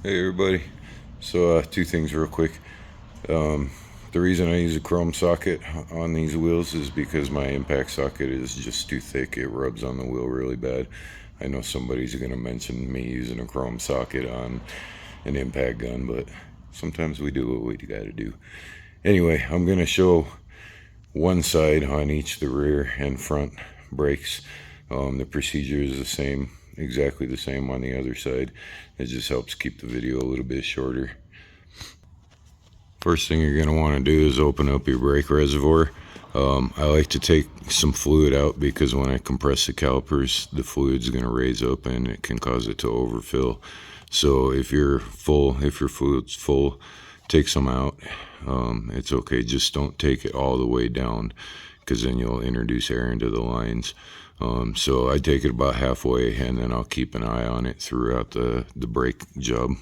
Hey everybody, so two things real quick. The reason I use a chrome socket on these wheels is because my impact socket is just too thick. It rubs on the wheel really bad. I know somebody's going to mention me using a chrome socket on an impact gun, but sometimes we do what we got to do. Anyway, I'm going to show one side on each, the rear and front brakes. The procedure is the same, exactly the same on the other side. It just helps keep the video a little bit shorter. First thing you're going to want to do is open up your brake reservoir. I like to take some fluid out because when I compress the calipers, the fluid's going to raise up and it can cause it to overfill. So if your fluid's full, take some out. It's okay, just don't take it all the way down because then you'll introduce air into the lines. So I take it about halfway and then I'll keep an eye on it throughout the brake job.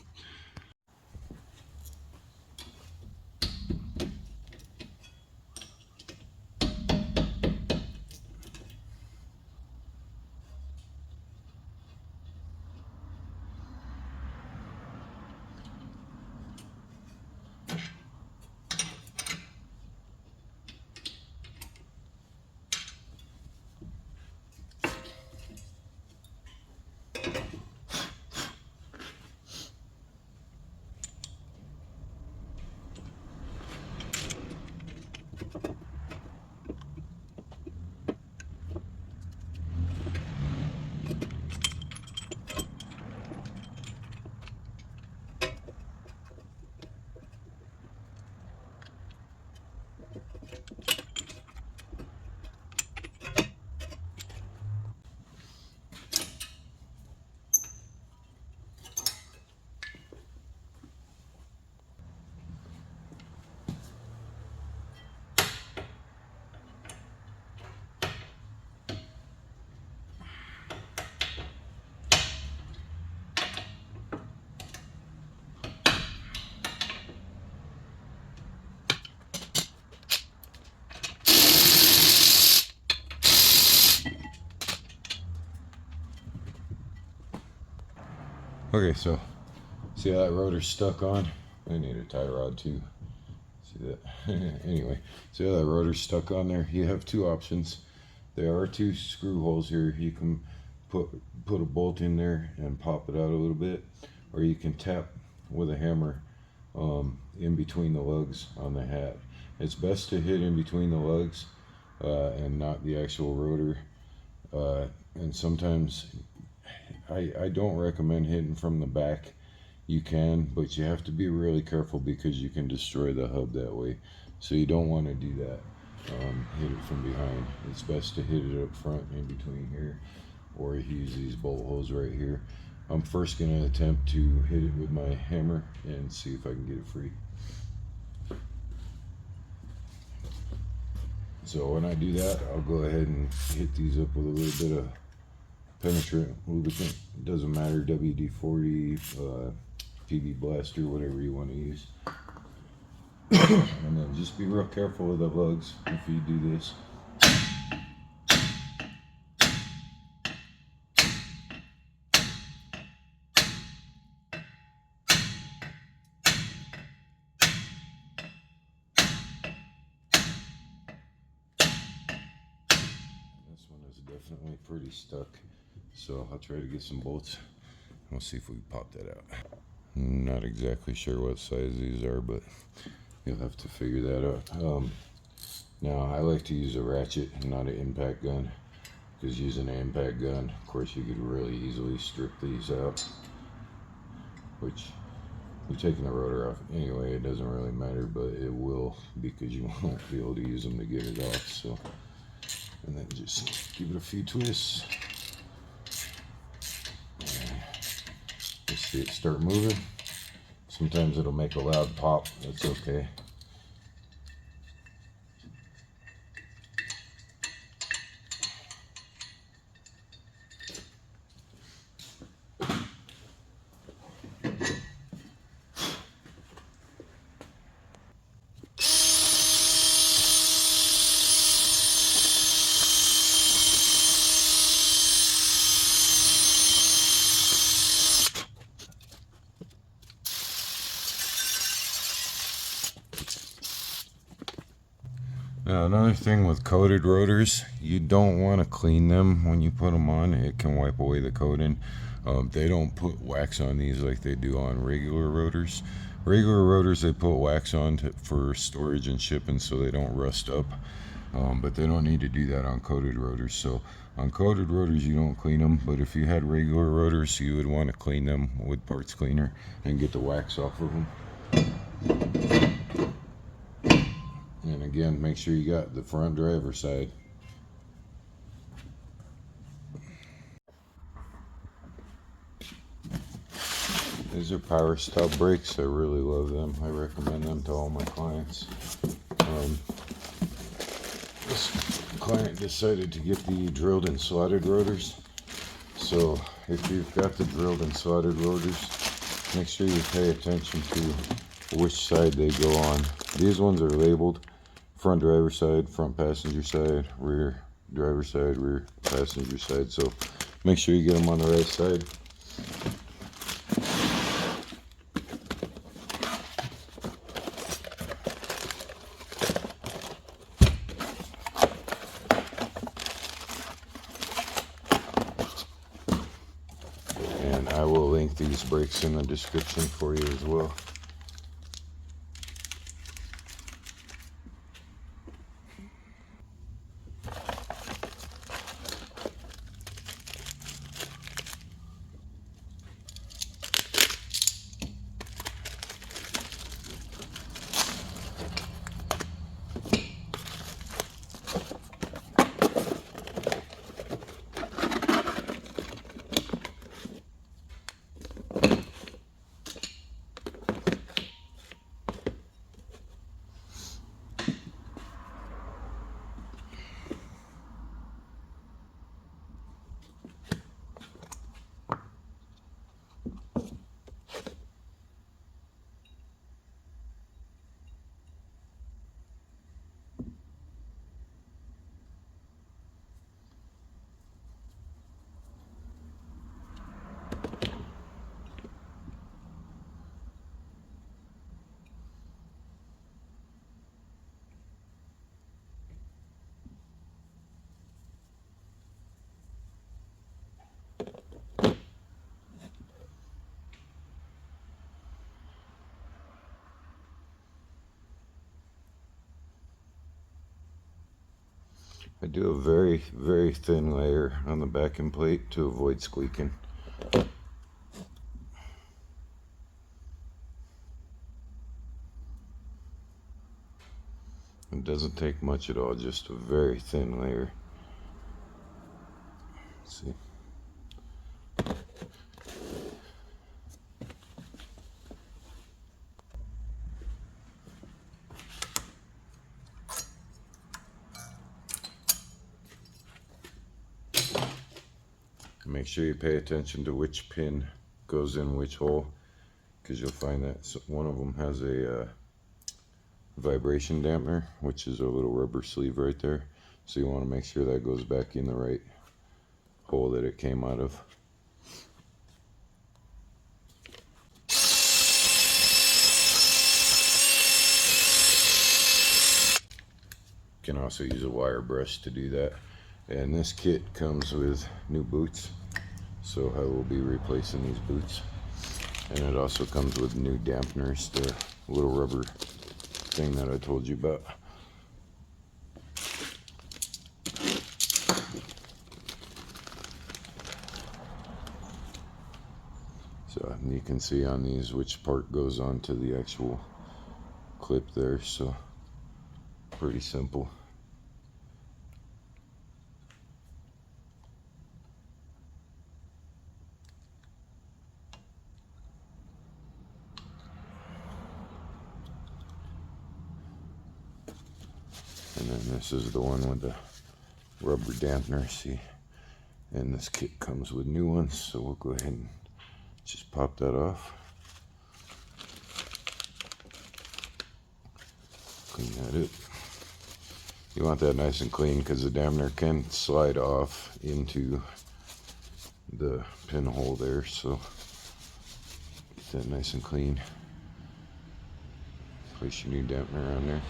Okay, so see how that rotor's stuck on? I need a tie rod too. See that? Anyway, see how that rotor's stuck on there? You have two options. There are two screw holes here. You can put a bolt in there and pop it out a little bit, or you can tap with a hammer in between the lugs on the hat. It's best to hit in between the lugs and not the actual rotor. And sometimes I don't recommend hitting from the back. You can, but you have to be really careful because you can destroy the hub that way. So you don't want to do that. Hit it from behind. It's best to hit it up front in between here, or use these bolt holes right here. I'm first going to attempt to hit it with my hammer and see if I can get it free. So when I do that, I'll go ahead and hit these up with a little bit of penetrant lubricant. It doesn't matter, WD-40, PB Blaster, whatever you want to use. And then just be real careful with the lugs if you do this. This one is definitely pretty stuck, so I'll try to get some bolts. We'll see if we can pop that out. Not exactly sure what size these are, but you'll have to figure that out. Now, I like to use a ratchet and not an impact gun, because using an impact gun, of course, you could really easily strip these out, which you're taking the rotor off anyway. It doesn't really matter, but it will, because you won't be able to use them to get it off. So, and then just give it a few twists. Just see it start moving. Sometimes it'll make a loud pop. That's okay. Now, another thing with coated rotors, you don't want to clean them when you put them on. It can wipe away the coating. They don't put wax on these like they do on regular rotors. Regular rotors, they put wax on for storage and shipping so they don't rust up. But they don't need to do that on coated rotors. So on coated rotors, you don't clean them. But if you had regular rotors, you would want to clean them with parts cleaner and get the wax off of them. And again, make sure you got the front driver's side. These are power stop brakes. I really love them. I recommend them to all my clients. This client decided to get the drilled and slotted rotors. So if you've got the drilled and slotted rotors, make sure you pay attention to which side they go on. These ones are labeled front driver side, front passenger side, rear driver side, rear passenger side. So make sure you get them on the right side. And I will link these brakes in the description for you as well. I do a very, very thin layer on the backing plate to avoid squeaking. It doesn't take much at all, just a very thin layer. Let's see. Make sure you pay attention to which pin goes in which hole, because you'll find that one of them has a vibration dampener, which is a little rubber sleeve right there. So you want to make sure that goes back in the right hole that it came out of. You can also use a wire brush to do that. And this kit comes with new boots, so I will be replacing these boots. And it also comes with new dampeners, the little rubber thing that I told you about. So you can see on these which part goes onto the actual clip there, so pretty simple. And then this is the one with the rubber dampener, see? And this kit comes with new ones, so we'll go ahead and just pop that off. Clean that up. You want that nice and clean because the dampener can slide off into the pinhole there, so get that nice and clean. Place your new dampener on there.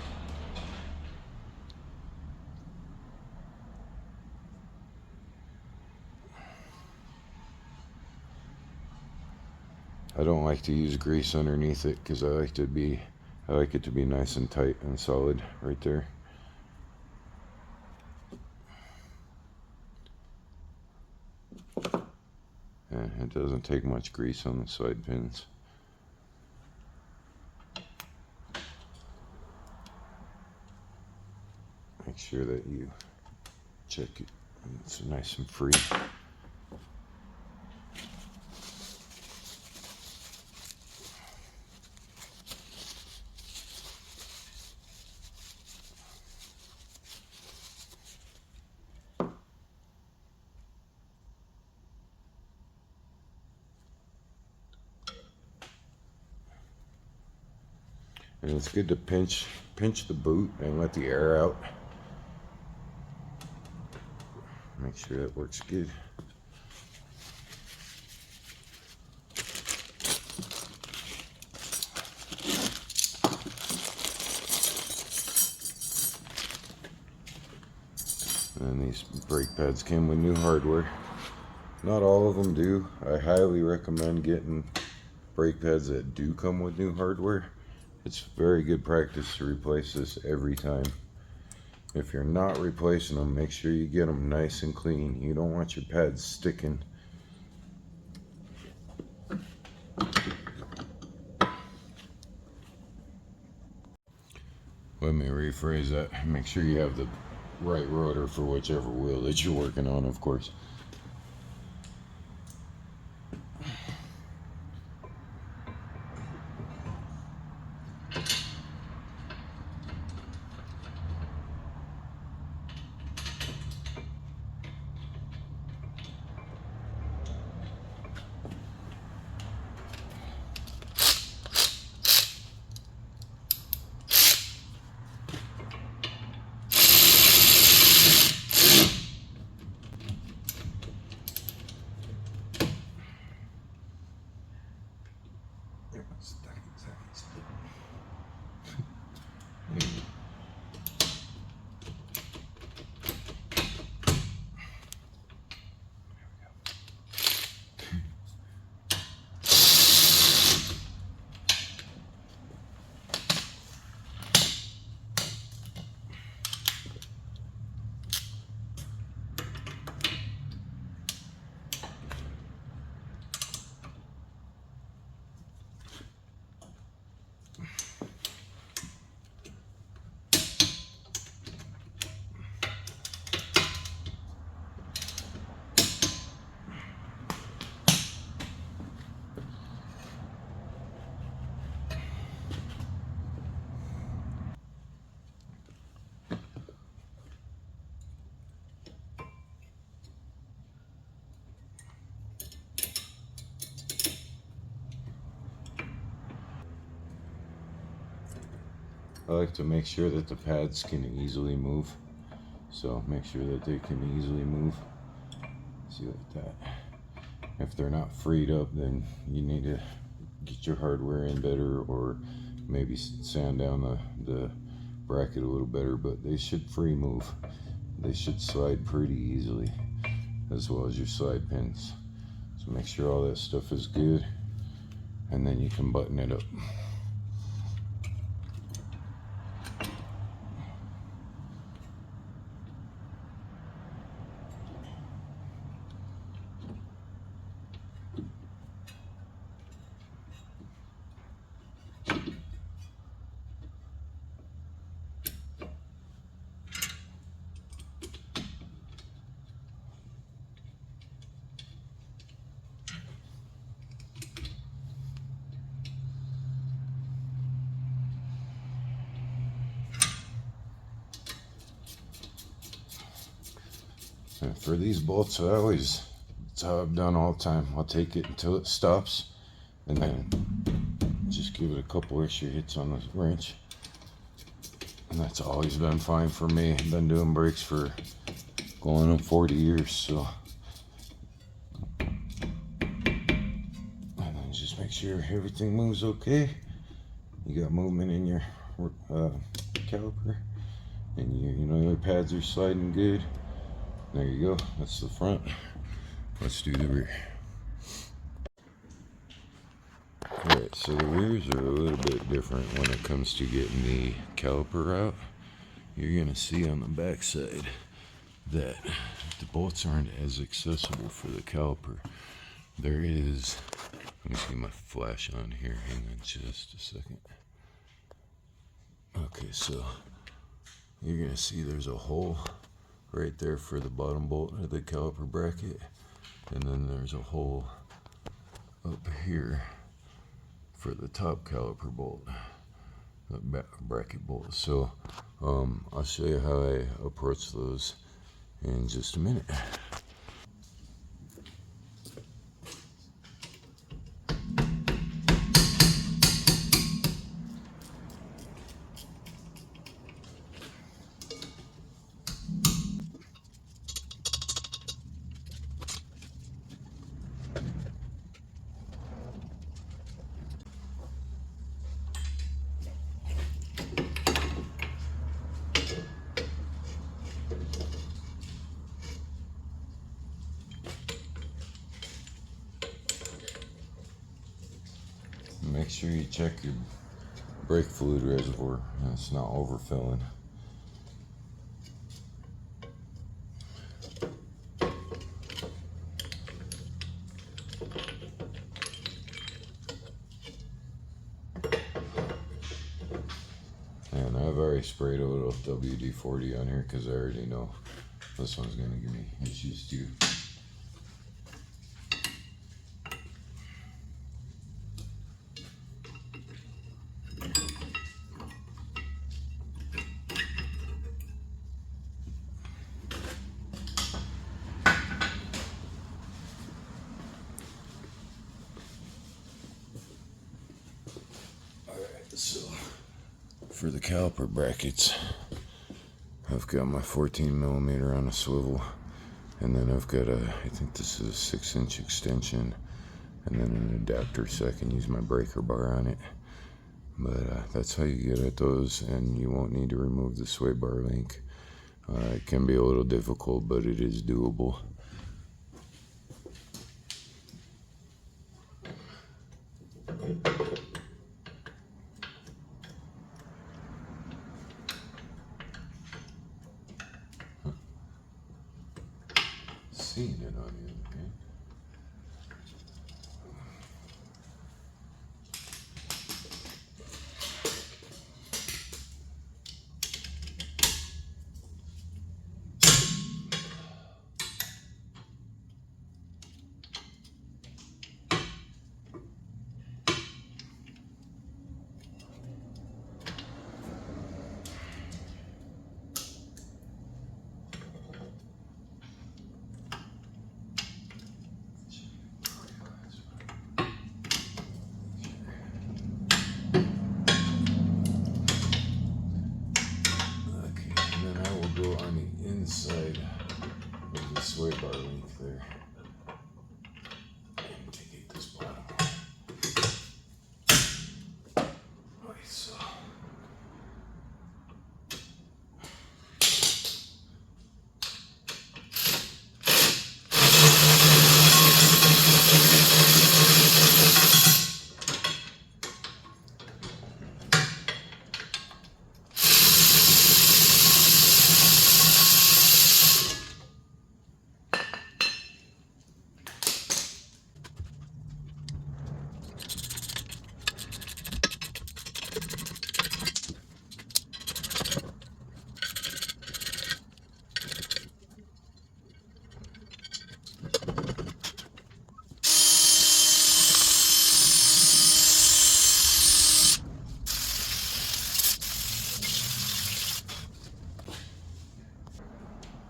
I don't like to use grease underneath it because I like it to be nice and tight and solid right there. And it doesn't take much grease on the side pins. Make sure that you check it. It's nice and free. And it's good to pinch the boot and let the air out. Make sure that works good. And these brake pads came with new hardware. Not all of them do. I highly recommend getting brake pads that do come with new hardware. It's very good practice to replace this every time. If you're not replacing them, make sure you get them nice and clean. You don't want your pads sticking. Let me rephrase that. Make sure you have the right rotor for whichever wheel that you're working on, of course. I like to make sure that the pads can easily move. So make sure that they can easily move. See, like that. If they're not freed up, then you need to get your hardware in better, or maybe sand down the bracket a little better, but they should free move. They should slide pretty easily, as well as your side pins. So make sure all that stuff is good, and then you can button it up. And for these bolts, it's how I've done all the time. I'll take it until it stops, and then just give it a couple extra hits on the wrench. And that's always been fine for me. I've been doing brakes for going on 40 years, so. And then just make sure everything moves okay. You got movement in your caliper, and you know your pads are sliding good. There you go. That's the front. Let's do the rear. Alright, so the rears are a little bit different when it comes to getting the caliper out. You're going to see on the back side that the bolts aren't as accessible for the caliper. There is, let me see my flash on here, hang on just a second. Okay, so you're going to see there's a hole right there for the bottom bolt of the caliper bracket, and then there's a hole up here for the top caliper bolt, the bracket bolt. So I'll show you how I approach those in just a minute. Make sure you check your brake fluid reservoir and it's not overfilling. And I've already sprayed a little WD-40 on here because I already know this one's going to give me issues too. So for the caliper brackets, I've got my 14mm on a swivel, and then I've got I think this is a 6-inch extension, and then an adapter so I can use my breaker bar on it. But that's how you get at those, and you won't need to remove the sway bar link. It can be a little difficult, but it is doable. Seeing it on you, okay? Inside of the sway bar link there. And to get this bottom one. Right, so.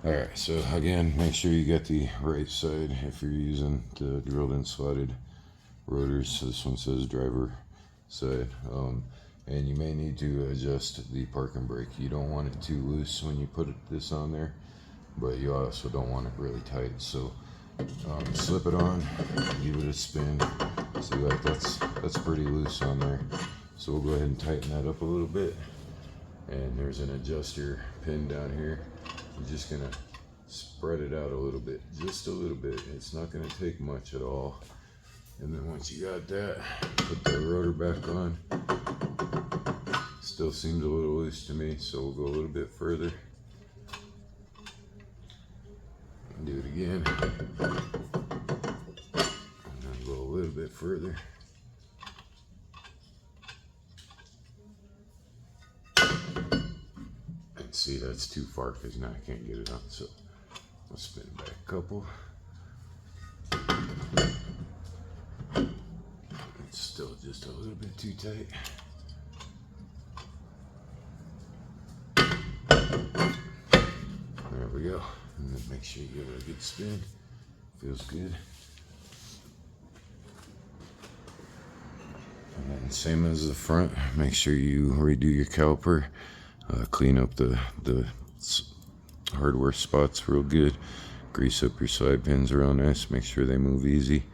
Alright, so again, make sure you get the right side if you're using the drilled and slotted rotors. So this one says driver side. And you may need to adjust the parking brake. You don't want it too loose when you put this on there, but you also don't want it really tight. So slip it on, give it a spin. See, like that's pretty loose on there. So we'll go ahead and tighten that up a little bit. And there's an adjuster pin down here. I'm just gonna spread it out a little bit, just a little bit. It's not gonna take much at all. And then once you got that, put the rotor back on. Still seems a little loose to me, so we'll go a little bit further. And do it again. And then go a little bit further. And see, that's too far because now I can't get it on, so I'll spin it back a couple. It's still just a little bit too tight. There we go. And then make sure you give it a good spin. Feels good. And then same as the front, make sure you redo your caliper. Clean up the hardware spots real good. Grease up your side pins real nice. Make sure they move easy.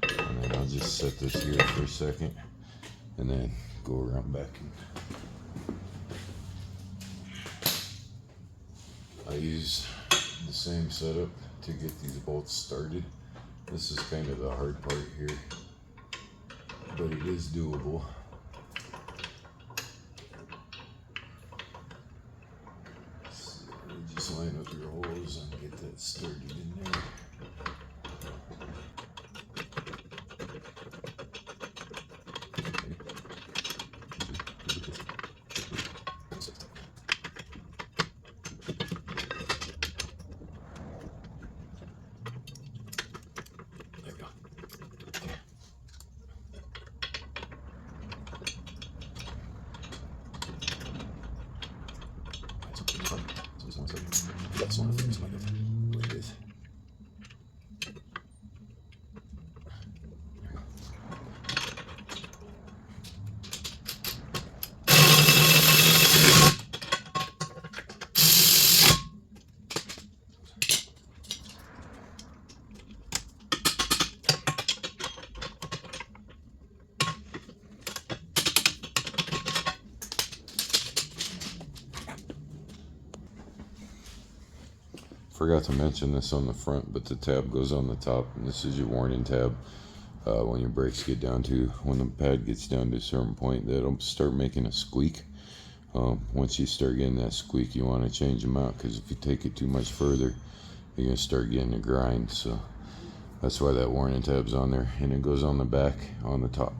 And then I'll just set this here for a second and then go around back. I use the same setup to get these bolts started. This is kind of the hard part here, but it is doable. So just line up your holes and get that started in there. That's one of the things like it is. Forgot to mention this on the front, but the tab goes on the top, and this is your warning tab. When your brakes get down to, when the pad gets down to a certain point, that'll start making a squeak. Once you start getting that squeak, you want to change them out, because if you take it too much further, you're going to start getting a grind. So that's why that warning tab's on there, and it goes on the back, on the top.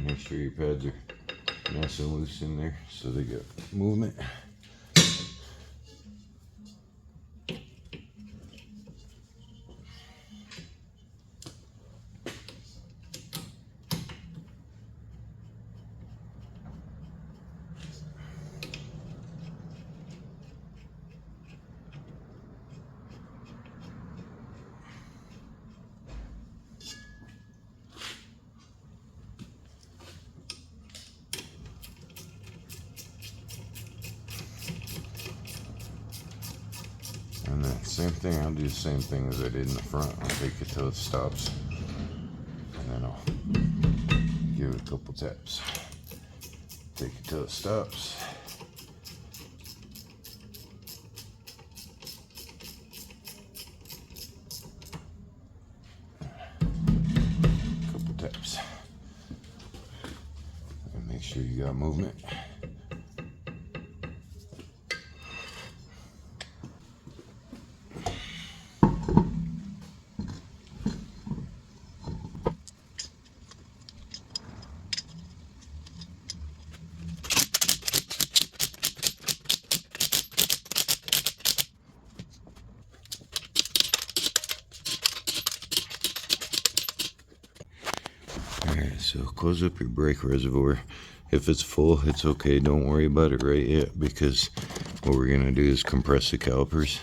Make sure your pads are nice and loose in there so they get movement. And then same thing, I'll do the same thing as I did in the front. I'll take it till it stops, and then I'll give it a couple taps. Take it till it stops. Couple taps. And make sure you got movement. Alright, so close up your brake reservoir. If it's full, it's okay. Don't worry about it right yet, because what we're going to do is compress the calipers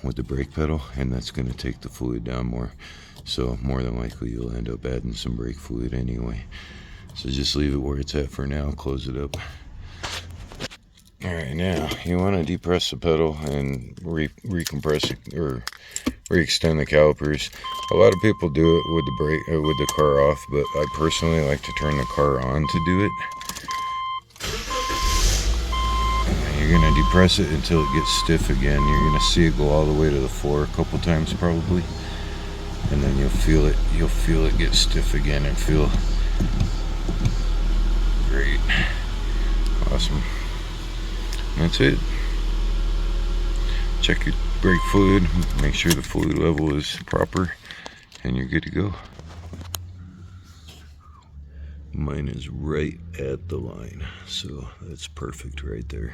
with the brake pedal, and that's going to take the fluid down more. So more than likely you'll end up adding some brake fluid anyway. So just leave it where it's at for now, close it up. Alright, now you want to depress the pedal and recompress it, or re-extend the calipers. A lot of people do it with the brake, with the car off, but I personally like to turn the car on to do it. And you're going to depress it until it gets stiff again. You're going to see it go all the way to the floor a couple times probably, and then you'll feel it get stiff again and feel great. Awesome. That's it. Check your brake fluid, make sure the fluid level is proper, and you're good to go. Mine is right at the line, so that's perfect right there.